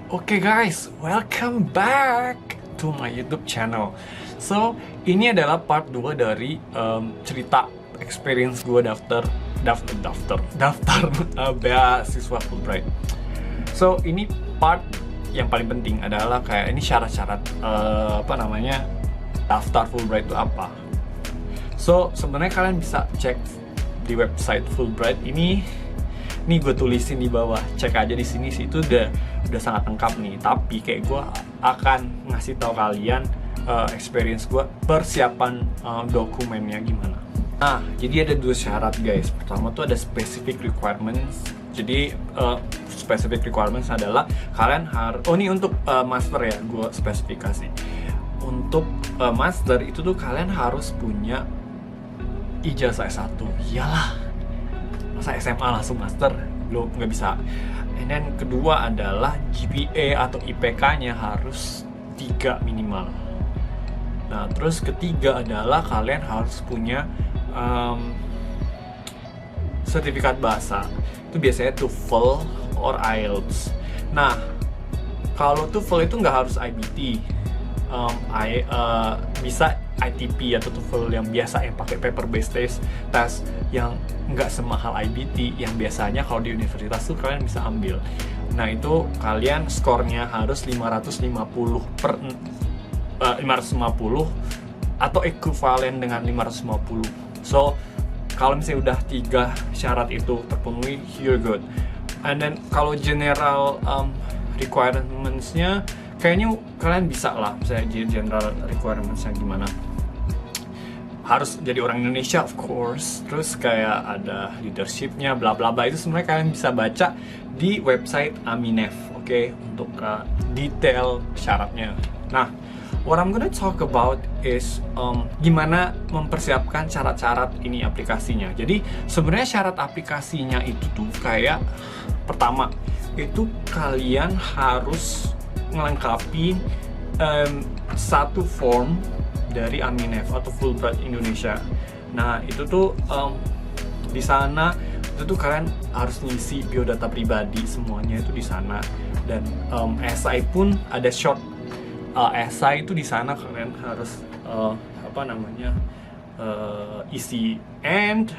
Oke guys, welcome back to my YouTube channel. So, ini adalah part 2 dari cerita experience gue daftar beasiswa Fulbright. So, ini part yang paling penting adalah kayak ini syarat-syarat daftar Fulbright itu apa. So, sebenarnya kalian bisa cek di website Fulbright ini gue tulisin di bawah, cek aja di sini sih, itu udah sangat lengkap nih. Tapi kayak gue akan ngasih tahu kalian experience gue persiapan dokumennya gimana. Nah, jadi ada 2 syarat guys. Pertama tuh ada specific requirements. Jadi specific requirements adalah kalian harus, ini untuk master ya, gue spesifikasi. Untuk master itu tuh kalian harus punya ijazah S1. Iyalah, masa SMA langsung master, belum, nggak bisa. And then kedua adalah GPA atau IPK-nya harus 3 minimal. Nah, terus ketiga adalah kalian harus punya sertifikat bahasa. Itu biasanya TOEFL or IELTS. Nah, kalau TOEFL itu nggak harus IBT. Bisa ITP atau TOEFL yang biasa yang pakai paper based test yang nggak semahal IBT yang biasanya kalau di universitas tuh kalian bisa ambil. Nah, itu kalian skornya harus 550 atau ekuivalen dengan 550. So, kalau misalnya udah 3 syarat itu terpenuhi, you're good. And then kalau general requirements-nya kayaknya kalian bisa lah, misalnya general requirements-nya gimana. Harus jadi orang Indonesia of course, terus kayak ada leadership-nya bla bla bla, itu sebenarnya kalian bisa baca di website Aminef, oke, untuk detail syaratnya. Nah, what I'm gonna talk about is gimana mempersiapkan syarat-syarat ini aplikasinya. Jadi sebenarnya syarat aplikasinya itu tuh kayak pertama itu kalian harus melengkapi satu form dari Aminef atau Fulbright Indonesia. Nah, itu tuh di sana itu tuh kalian harus ngisi biodata pribadi, semuanya itu di sana. Dan essay pun ada short essay itu di sana kalian harus isi. And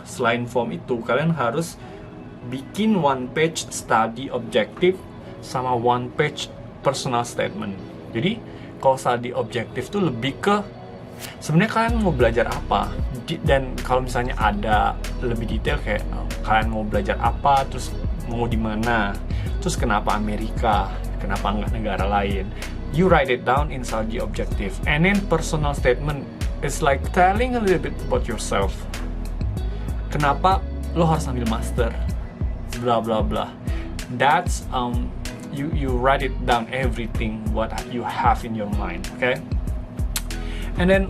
selain form itu kalian harus bikin 1 page study objective sama 1 page personal statement. Jadi kalau study objektif tuh lebih ke sebenarnya kalian mau belajar apa, dan kalau misalnya ada lebih detail kayak kalian mau belajar apa, terus mau di mana, terus kenapa Amerika, kenapa nggak negara lain. You write it down in study objective. And then personal statement is like telling a little bit about yourself. Kenapa lo harus ambil master, bla bla bla. That's you write it down, everything what you have in your mind, okay? And then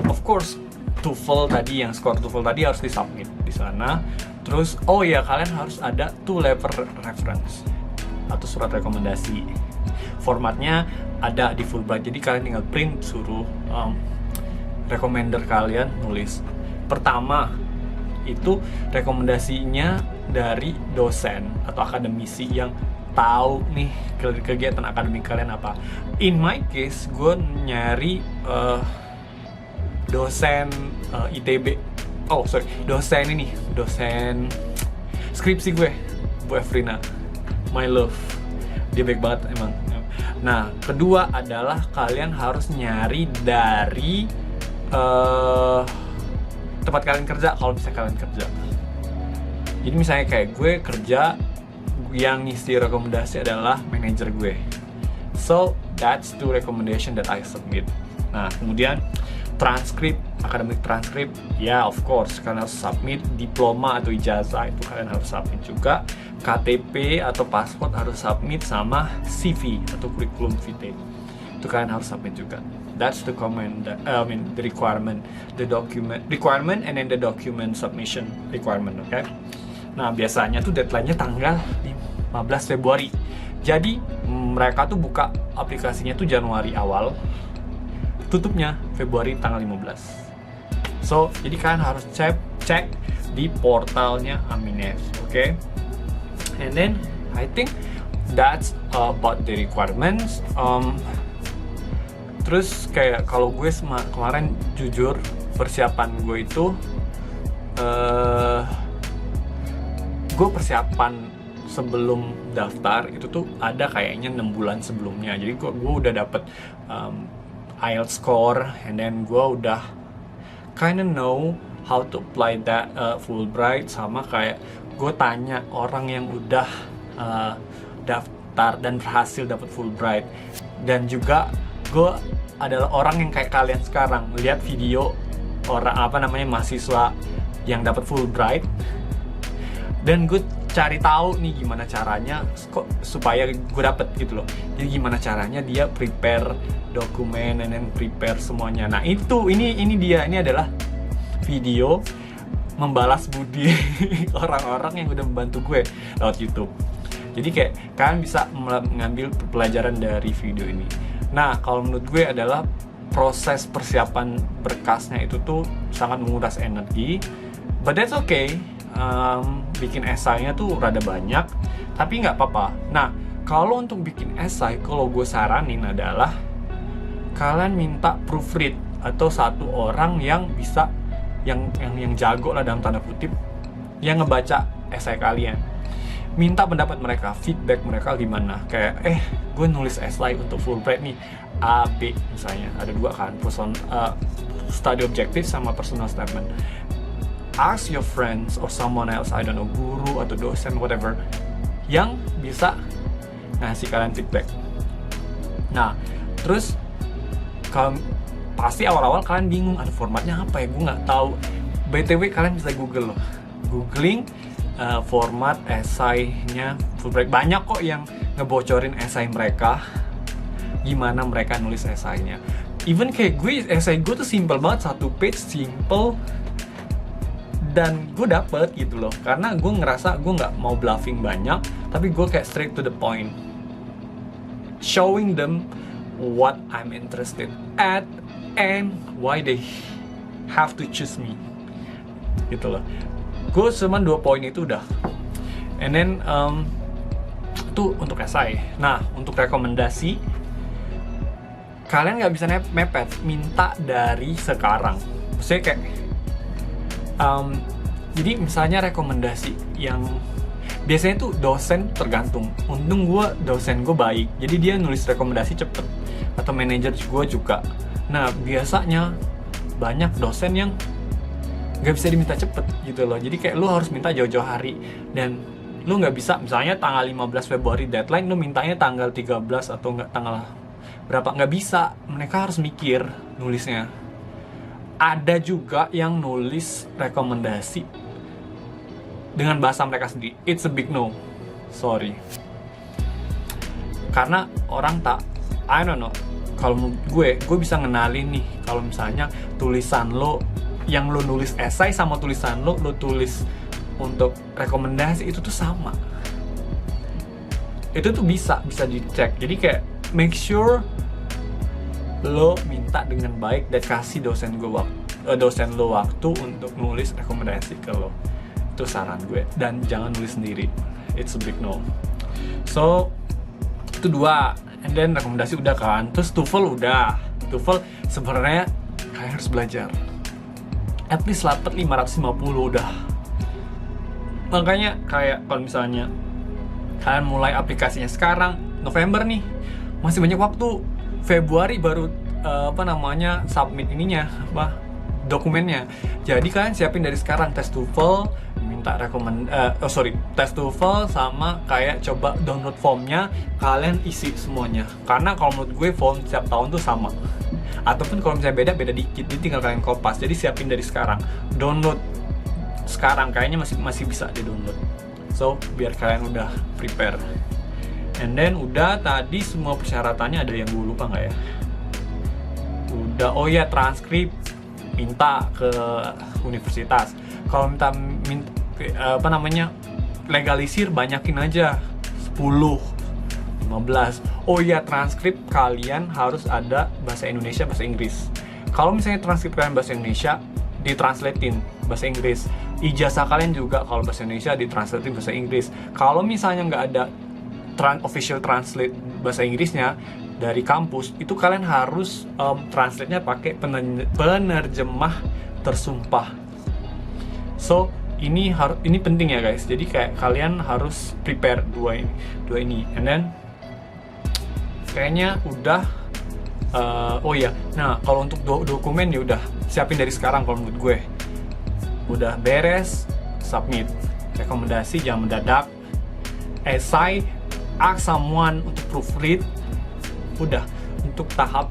of course TOEFL tadi, yang skor TOEFL tadi harus disubmit di sana. Terus kalian harus ada 2 letter reference atau surat rekomendasi. Formatnya ada di Fulbright, jadi kalian tinggal print, suruh recommender kalian nulis. Pertama itu rekomendasinya dari dosen atau akademisi yang tahu nih kegiatan akademik kalian apa. In my case, gue nyari dosen ITB. Dosen skripsi gue, Bu Efrina, my love, dia baik banget emang. Nah, kedua adalah kalian harus nyari dari tempat kalian kerja, kalau bisa kalian kerja. Jadi misalnya kayak gue kerja, yang ngisi rekomendasi adalah manajer gue. So, that's 2 recommendation that I submit. Nah, kemudian transkrip, academic transkrip, of course kalian harus submit. Diploma atau ijazah itu kalian harus submit juga. KTP atau paspor harus submit, sama CV atau curriculum vitae itu kalian harus submit juga. That's the the requirement, the document requirement, and then the document submission requirement, okay? Nah, biasanya tuh deadline-nya tanggal 15 Februari. Jadi mereka tuh buka aplikasinya tuh Januari awal, tutupnya Februari tanggal 15. So, jadi kalian harus cek di portalnya Aminef, oke? And then I think That's about the requirements. Terus kayak kalau gue kemarin jujur persiapan gue itu gue persiapan sebelum daftar itu tuh ada kayaknya 6 bulan sebelumnya. Jadi gue udah dapet IELTS score, and then gue udah kinda know how to apply that Fulbright. Sama kayak gue tanya orang yang udah daftar dan berhasil dapat Fulbright, dan juga gue adalah orang yang kayak kalian sekarang lihat video orang mahasiswa yang dapat Fulbright, dan gue cari tahu nih gimana caranya kok supaya gue dapet gitu loh. Jadi gimana caranya dia prepare dokumen and then prepare semuanya. Nah ini adalah video membalas budi orang-orang yang udah membantu gue lewat YouTube. Jadi kayak kalian bisa mengambil pelajaran dari video ini. Nah, kalau menurut gue adalah proses persiapan berkasnya itu tuh sangat menguras energi, but that's okay. Bikin esainya tuh rada banyak, tapi nggak apa-apa. Nah, kalau untuk bikin esai, kalau gue saranin adalah kalian minta proofread atau satu orang yang bisa yang jago lah dalam tanda kutip, yang ngebaca esai kalian. Minta pendapat mereka, feedback mereka gimana. Kayak gue nulis esai untuk Fulbright nih A, B misalnya, ada 2 kan, study objective sama personal statement. Ask your friends or someone else, I don't know, guru atau dosen whatever, yang bisa ngasih kalian feedback. Nah, terus kalau pasti awal-awal kalian bingung ada formatnya apa ya, gue nggak tahu. BTW kalian bisa Google loh, googling format esainya Fulbright. Banyak kok yang ngebocorin esai mereka, gimana mereka nulis esainya. Even kayak gue, esai gue tuh simple banget, 1 page simple, dan gue dapet gitu loh. Karena gue ngerasa gue nggak mau bluffing banyak, tapi gue kayak straight to the point, showing them what I'm interested at and why they have to choose me gitu loh. Gue cuma 2 poin itu udah. And then itu untuk esai. Nah, untuk rekomendasi, kalian nggak bisa mepet, minta dari sekarang. Maksudnya kayak jadi misalnya rekomendasi yang biasanya tuh dosen tergantung. Untung dosen gue baik, jadi dia nulis rekomendasi cepet, atau manajer gue juga. Nah, biasanya banyak dosen yang nggak bisa diminta cepet gitu loh. Jadi kayak lu harus minta jauh-jauh hari, dan lu nggak bisa misalnya tanggal 15 Februari deadline, lu mintanya tanggal 13 atau nggak tanggal berapa, nggak bisa. Mereka harus mikir nulisnya. Ada juga yang nulis rekomendasi dengan bahasa mereka sendiri. It's a big no, sorry. Karena orang I don't know, kalau gue bisa ngenalin nih, kalau misalnya tulisan lo yang lo nulis esai sama tulisan lo tulis untuk rekomendasi itu tuh sama. Itu tuh bisa dicek. Jadi kayak make sure lo minta dengan baik dan kasih dosen lo waktu untuk nulis rekomendasi ke lo. Itu saran gue. Dan jangan nulis sendiri, it's a big no. So itu 2. And then rekomendasi udah kan. Terus TOEFL udah. TOEFL sebenarnya kalian harus belajar at least dapat 550 udah. Makanya kayak kalau misalnya kalian mulai aplikasinya sekarang November nih, masih banyak waktu. Februari baru submit dokumennya. Jadi kalian siapin dari sekarang tes TOEFL, minta tes TOEFL, sama kayak coba download formnya, kalian isi semuanya. Karena kalau menurut gue form setiap tahun tuh sama. Ataupun kalau misalnya beda dikit, jadi tinggal kalian kopas. Jadi siapin dari sekarang, download sekarang, kayaknya masih bisa di download. So biar kalian udah prepare. And then udah tadi semua persyaratannya, ada yang gue lupa nggak ya? Udah, oh ya, transkrip minta ke universitas. Kalau minta legalisir banyakin aja 10, 15. Oh iya, transkrip kalian harus ada bahasa Indonesia, bahasa Inggris. Kalau misalnya transkrip kalian bahasa Indonesia, ditranslatein bahasa Inggris. Ijazah kalian juga kalau bahasa Indonesia ditranslatein bahasa Inggris. Kalau misalnya nggak ada official translate bahasa Inggrisnya dari kampus, itu kalian harus translate-nya pakai penerjemah tersumpah. So ini penting ya guys. Jadi kayak kalian harus prepare dua ini. And then kayaknya udah. Oh iya, nah kalau untuk dokumen ya udah siapin dari sekarang kalau menurut gue. Udah beres, submit. Rekomendasi jangan mendadak. Essay, ask someone untuk proofread. Udah, untuk tahap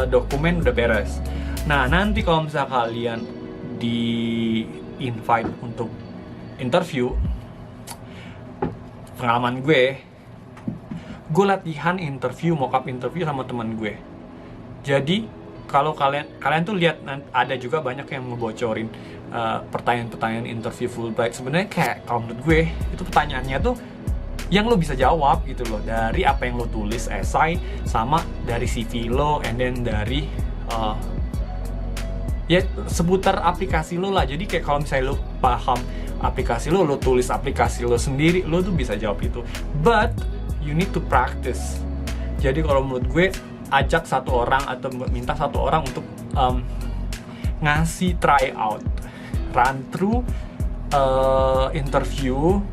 dokumen udah beres. Nah nanti kalau misalnya kalian di invite untuk interview, pengalaman gue latihan interview, mock-up interview sama teman gue. Jadi kalau kalian tuh lihat, ada juga banyak yang ngebocorin pertanyaan-pertanyaan interview Fulbright. Sebenarnya kayak kalau menurut gue itu pertanyaannya tuh yang lo bisa jawab gitu loh, dari apa yang lo tulis essay, sama dari CV lo, and then dari ya seputar aplikasi lo lah. Jadi kayak kalau misalnya lo paham aplikasi lo tulis aplikasi lo sendiri, lo tuh bisa jawab itu. But you need to practice. Jadi kalau menurut gue, ajak satu orang atau minta satu orang untuk ngasih try out, run through interview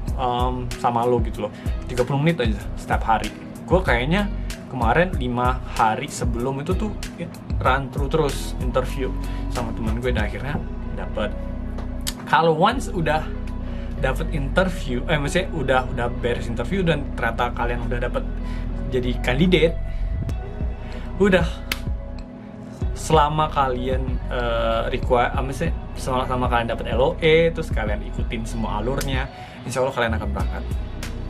sama lo gitu loh, 30 menit aja setiap hari. Gue kayaknya kemarin 5 hari sebelum itu tuh run through terus interview sama teman gue, dan akhirnya dapet. Kalau once udah dapet interview, maksudnya udah beres interview dan ternyata kalian udah dapet jadi kandidat, udah, selama kalian maksudnya selama kalian dapet LOE, terus kalian ikutin semua alurnya, insya Allah kalian akan berangkat.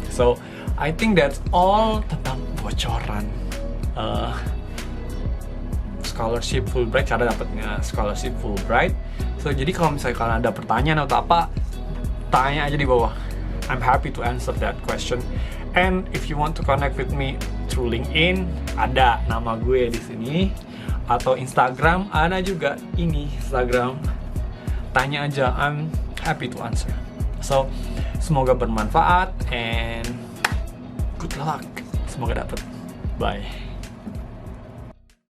So I think that's all tentang bocoran scholarship Fulbright, cara dapatnya scholarship Fulbright. So jadi kalau misalnya kalian ada pertanyaan atau apa, tanya aja di bawah. I'm happy to answer that question. And if you want to connect with me through LinkedIn, ada nama gue di sini, atau Instagram ada juga ini Instagram. Tanya aja, I'm happy to answer. So semoga bermanfaat and good luck. Semoga dapet. Bye.